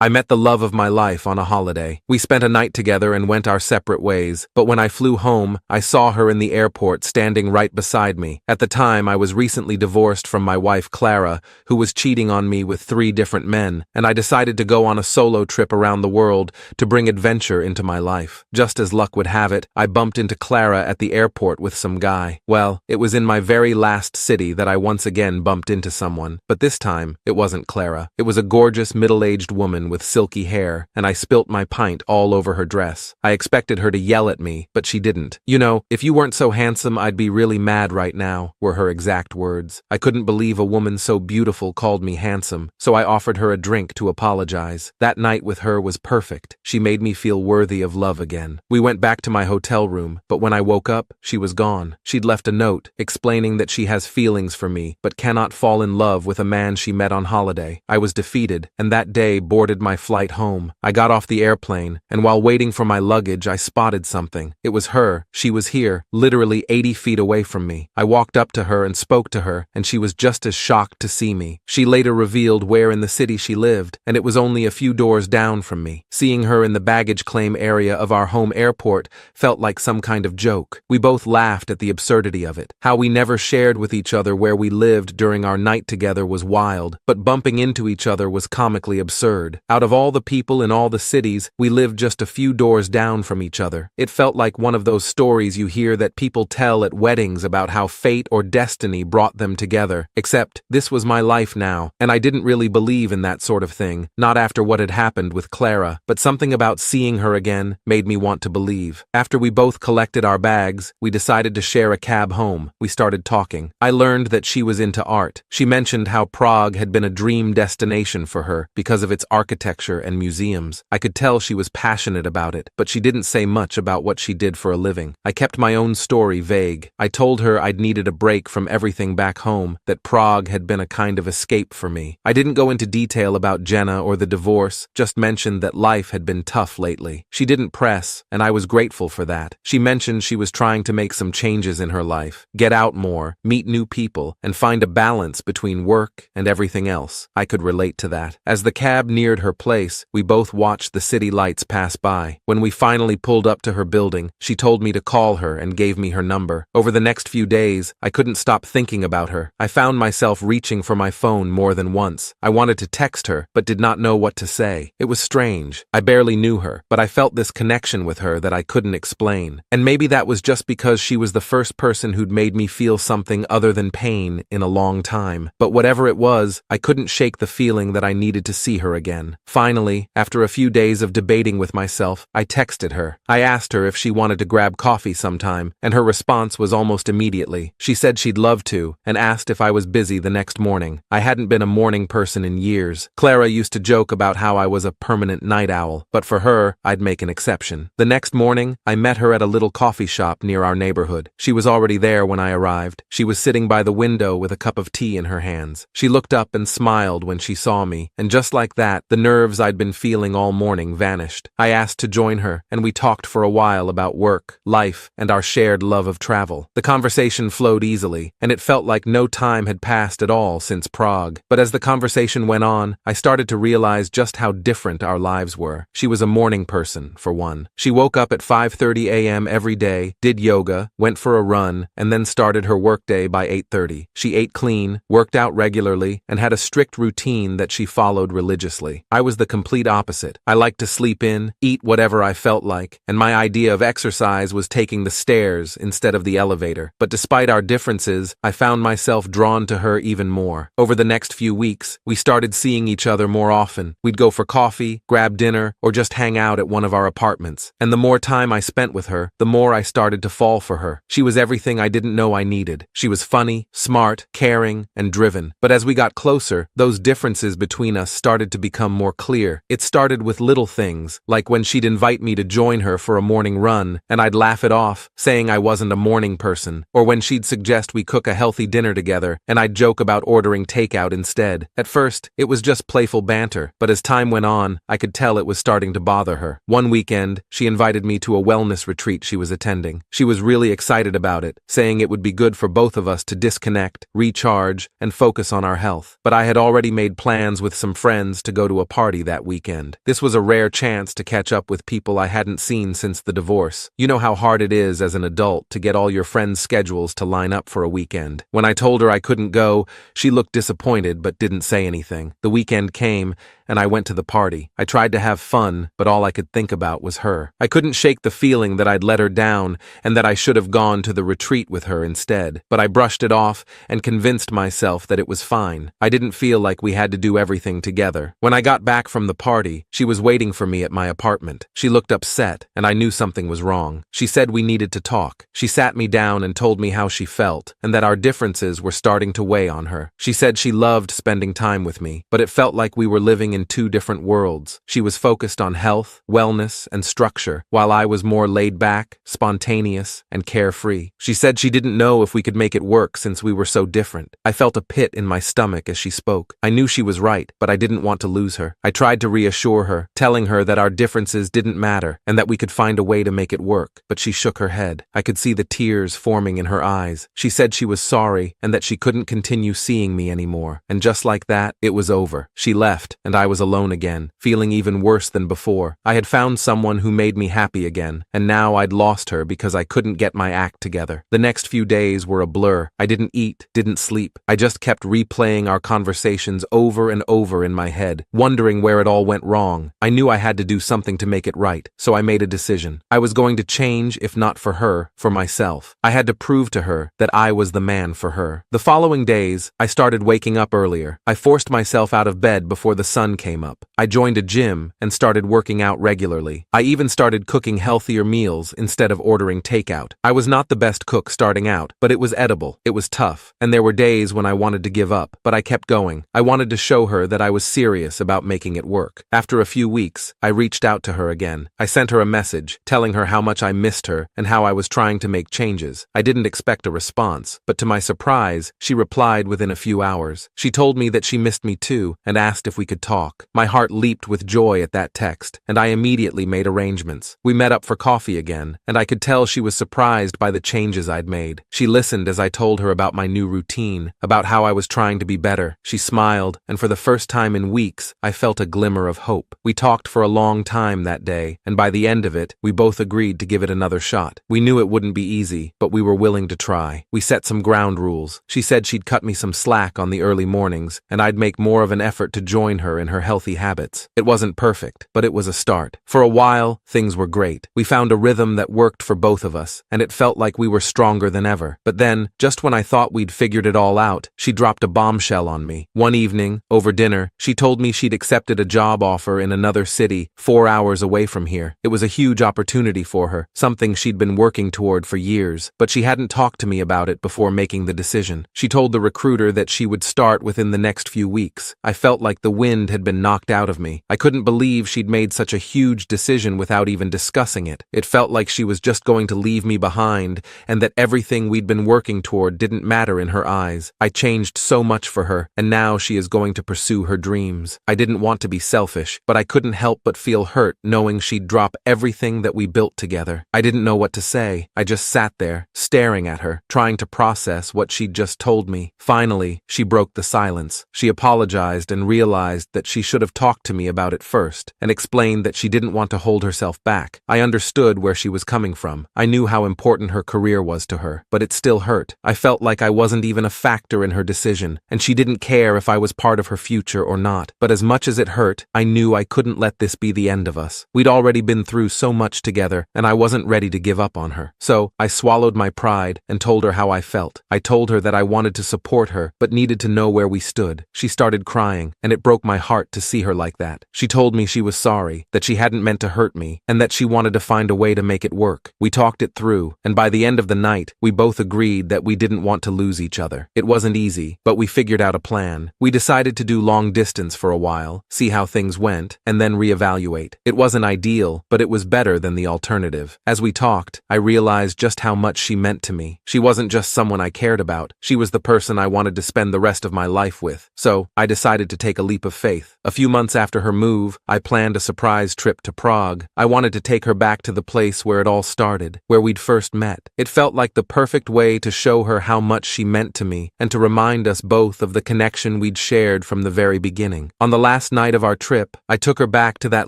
I met the love of my life on a holiday. We spent a night together and went our separate ways, but when I flew home, I saw her in the airport standing right beside me. At the time, I was recently divorced from my wife Clara, who was cheating on me with 3 different men, and I decided to go on a solo trip around the world to bring adventure into my life. Just as luck would have it, I bumped into Clara at the airport with some guy. Well, it was in my very last city that I once again bumped into someone, but this time, it wasn't Clara. It was a gorgeous middle-aged woman with silky hair, and I spilt my pint all over her dress. I expected her to yell at me, but she didn't. "You know, if you weren't so handsome, I'd be really mad right now," were her exact words. I couldn't believe a woman so beautiful called me handsome, so I offered her a drink to apologize. That night with her was perfect. She made me feel worthy of love again. We went back to my hotel room, but when I woke up, she was gone. She'd left a note, explaining that she has feelings for me, but cannot fall in love with a man she met on holiday. I was defeated, and that day boarded my flight home. I got off the airplane, and while waiting for my luggage, I spotted something. It was her. She was here, literally 80 feet away from me. I walked up to her and spoke to her, and she was just as shocked to see me. She later revealed where in the city she lived, and it was only a few doors down from me. Seeing her in the baggage claim area of our home airport felt like some kind of joke. We both laughed at the absurdity of it. How we never shared with each other where we lived during our night together was wild, but bumping into each other was comically absurd. Out of all the people in all the cities, we lived just a few doors down from each other. It felt like one of those stories you hear that people tell at weddings about how fate or destiny brought them together. Except, this was my life now, and I didn't really believe in that sort of thing, not after what had happened with Clara, but something about seeing her again made me want to believe. After we both collected our bags, we decided to share a cab home. We started talking. I learned that she was into art. She mentioned how Prague had been a dream destination for her because of its architecture and museums. I could tell she was passionate about it, but she didn't say much about what she did for a living. I kept my own story vague. I told her I'd needed a break from everything back home, that Prague had been a kind of escape for me. I didn't go into detail about Jenna or the divorce, just mentioned that life had been tough lately. She didn't press, and I was grateful for that. She mentioned she was trying to make some changes in her life, get out more, meet new people, and find a balance between work and everything else. I could relate to that. As the cab neared her place, we both watched the city lights pass by. When we finally pulled up to her building, she told me to call her and gave me her number. Over the next few days, I couldn't stop thinking about her. I found myself reaching for my phone more than once. I wanted to text her, but did not know what to say. It was strange. I barely knew her, but I felt this connection with her that I couldn't explain. And maybe that was just because she was the first person who'd made me feel something other than pain in a long time. But whatever it was, I couldn't shake the feeling that I needed to see her again. Finally, after a few days of debating with myself, I texted her. I asked her if she wanted to grab coffee sometime, and her response was almost immediately. She said she'd love to, and asked if I was busy the next morning. I hadn't been a morning person in years. Clara used to joke about how I was a permanent night owl, but for her, I'd make an exception. The next morning, I met her at a little coffee shop near our neighborhood. She was already there when I arrived. She was sitting by the window with a cup of tea in her hands. She looked up and smiled when she saw me, and just like that, the nerves I'd been feeling all morning vanished. I asked to join her, and we talked for a while about work, life, and our shared love of travel. The conversation flowed easily, and it felt like no time had passed at all since Prague. But as the conversation went on, I started to realize just how different our lives were. She was a morning person, for one. She woke up at 5:30 a.m. every day, did yoga, went for a run, and then started her workday by 8:30. She ate clean, worked out regularly, and had a strict routine that she followed religiously. I was the complete opposite. I liked to sleep in, eat whatever I felt like, and my idea of exercise was taking the stairs instead of the elevator. But despite our differences, I found myself drawn to her even more. Over the next few weeks, we started seeing each other more often. We'd go for coffee, grab dinner, or just hang out at one of our apartments. And the more time I spent with her, the more I started to fall for her. She was everything I didn't know I needed. She was funny, smart, caring, and driven. But as we got closer, those differences between us started to become more clear. It started with little things, like when she'd invite me to join her for a morning run, and I'd laugh it off, saying I wasn't a morning person, or when she'd suggest we cook a healthy dinner together, and I'd joke about ordering takeout instead. At first, it was just playful banter, but as time went on, I could tell it was starting to bother her. One weekend, she invited me to a wellness retreat she was attending. She was really excited about it, saying it would be good for both of us to disconnect, recharge, and focus on our health. But I had already made plans with some friends to go to a party that weekend. This was a rare chance to catch up with people I hadn't seen since the divorce. You know how hard it is as an adult to get all your friends' schedules to line up for a weekend. When I told her I couldn't go, she looked disappointed but didn't say anything. The weekend came, and I went to the party. I tried to have fun, but all I could think about was her. I couldn't shake the feeling that I'd let her down and that I should have gone to the retreat with her instead. But I brushed it off and convinced myself that it was fine. I didn't feel like we had to do everything together. When I got back from the party, she was waiting for me at my apartment. She looked upset, and I knew something was wrong. She said we needed to talk. She sat me down and told me how she felt, and that our differences were starting to weigh on her. She said she loved spending time with me, but it felt like we were living in two different worlds. She was focused on health, wellness, and structure, while I was more laid back, spontaneous, and carefree. She said she didn't know if we could make it work since we were so different. I felt a pit in my stomach as she spoke. I knew she was right, but I didn't want to lose her. I tried to reassure her, telling her that our differences didn't matter and that we could find a way to make it work, but she shook her head. I could see the tears forming in her eyes. She said she was sorry and that she couldn't continue seeing me anymore. And just like that, it was over. She left, and I was alone again, feeling even worse than before. I had found someone who made me happy again, and now I'd lost her because I couldn't get my act together. The next few days were a blur. I didn't eat, didn't sleep. I just kept replaying our conversations over and over in my head, wondering where it all went wrong. I knew I had to do something to make it right, so I made a decision. I was going to change, if not for her, for myself. I had to prove to her that I was the man for her. The following days, I started waking up earlier. I forced myself out of bed before the sun came up. I joined a gym and started working out regularly. I even started cooking healthier meals instead of ordering takeout. I was not the best cook starting out, but it was edible. It was tough, and there were days when I wanted to give up, but I kept going. I wanted to show her that I was serious about making it work. After a few weeks, I reached out to her again. I sent her a message, telling her how much I missed her and how I was trying to make changes. I didn't expect a response, but to my surprise, she replied within a few hours. She told me that she missed me too and asked if we could talk. My heart leaped with joy at that text, and I immediately made arrangements. We met up for coffee again, and I could tell she was surprised by the changes I'd made. She listened as I told her about my new routine, about how I was trying to be better. She smiled, and for the first time in weeks, I felt a glimmer of hope. We talked for a long time that day, and by the end of it, we both agreed to give it another shot. We knew it wouldn't be easy, but we were willing to try. We set some ground rules. She said she'd cut me some slack on the early mornings, and I'd make more of an effort to join her in her healthy habits. It wasn't perfect, but it was a start. For a while, things were great. We found a rhythm that worked for both of us, and it felt like we were stronger than ever. But then, just when I thought we'd figured it all out, she dropped a bombshell on me. One evening, over dinner, she told me she'd accepted a job offer in another city, 4 hours away from here. It was a huge opportunity for her, something she'd been working toward for years, but she hadn't talked to me about it before making the decision. She told the recruiter that she would start within the next few weeks. I felt like the wind had been knocked out of me. I couldn't believe she'd made such a huge decision without even discussing it. It felt like she was just going to leave me behind, and that everything we'd been working toward didn't matter in her eyes. I changed so much for her, and now she is going to pursue her dreams. I didn't want to be selfish, but I couldn't help but feel hurt knowing she'd drop everything that we built together. I didn't know what to say. I just sat there, staring at her, trying to process what she'd just told me. Finally, she broke the silence. She apologized and realized that she should have talked to me about it first, and explained that she didn't want to hold herself back. I understood where she was coming from. I knew how important her career was to her, but it still hurt. I felt like I wasn't even a factor in her decision, and she didn't care if I was part of her future or not. But as much as it hurt, I knew I couldn't let this be the end of us. We'd already been through so much together, and I wasn't ready to give up on her. So, I swallowed my pride and told her how I felt. I told her that I wanted to support her, but needed to know where we stood. She started crying, and it broke my heart to see her like that. She told me she was sorry, that she hadn't meant to hurt me, and that she wanted to find a way to make it work. We talked it through, and by the end of the night, we both agreed that we didn't want to lose each other. It wasn't easy, but we figured out a plan. We decided to do long distance for a while, see how things went, and then reevaluate. It wasn't ideal, but it was better than the alternative. As we talked, I realized just how much she meant to me. She wasn't just someone I cared about. She was the person I wanted to spend the rest of my life with. So, I decided to take a leap of faith. A few months after her move, I planned a surprise trip to Prague. I wanted to take her back to the place where it all started, where we'd first met. It felt like the perfect way to show her how much she meant to me, and to remind us both of the connection we'd shared from the very beginning. On the last last night of our trip, I took her back to that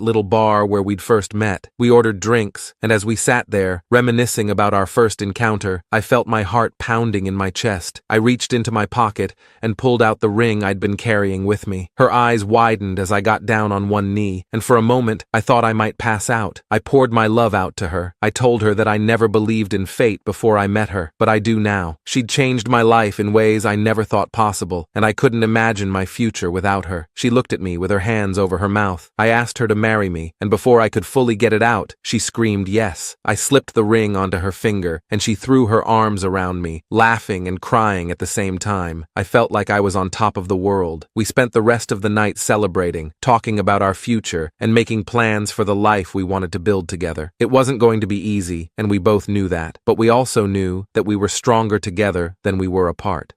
little bar where we'd first met. We ordered drinks, and as we sat there, reminiscing about our first encounter, I felt my heart pounding in my chest. I reached into my pocket and pulled out the ring I'd been carrying with me. Her eyes widened as I got down on one knee, and for a moment, I thought I might pass out. I poured my love out to her. I told her that I never believed in fate before I met her, but I do now. She'd changed my life in ways I never thought possible, and I couldn't imagine my future without her. She looked at me with her hands over her mouth. I asked her to marry me, and before I could fully get it out, she screamed yes. I slipped the ring onto her finger, and she threw her arms around me, laughing and crying at the same time. I felt like I was on top of the world. We spent the rest of the night celebrating, talking about our future, and making plans for the life we wanted to build together. It wasn't going to be easy, and we both knew that, but we also knew that we were stronger together than we were apart.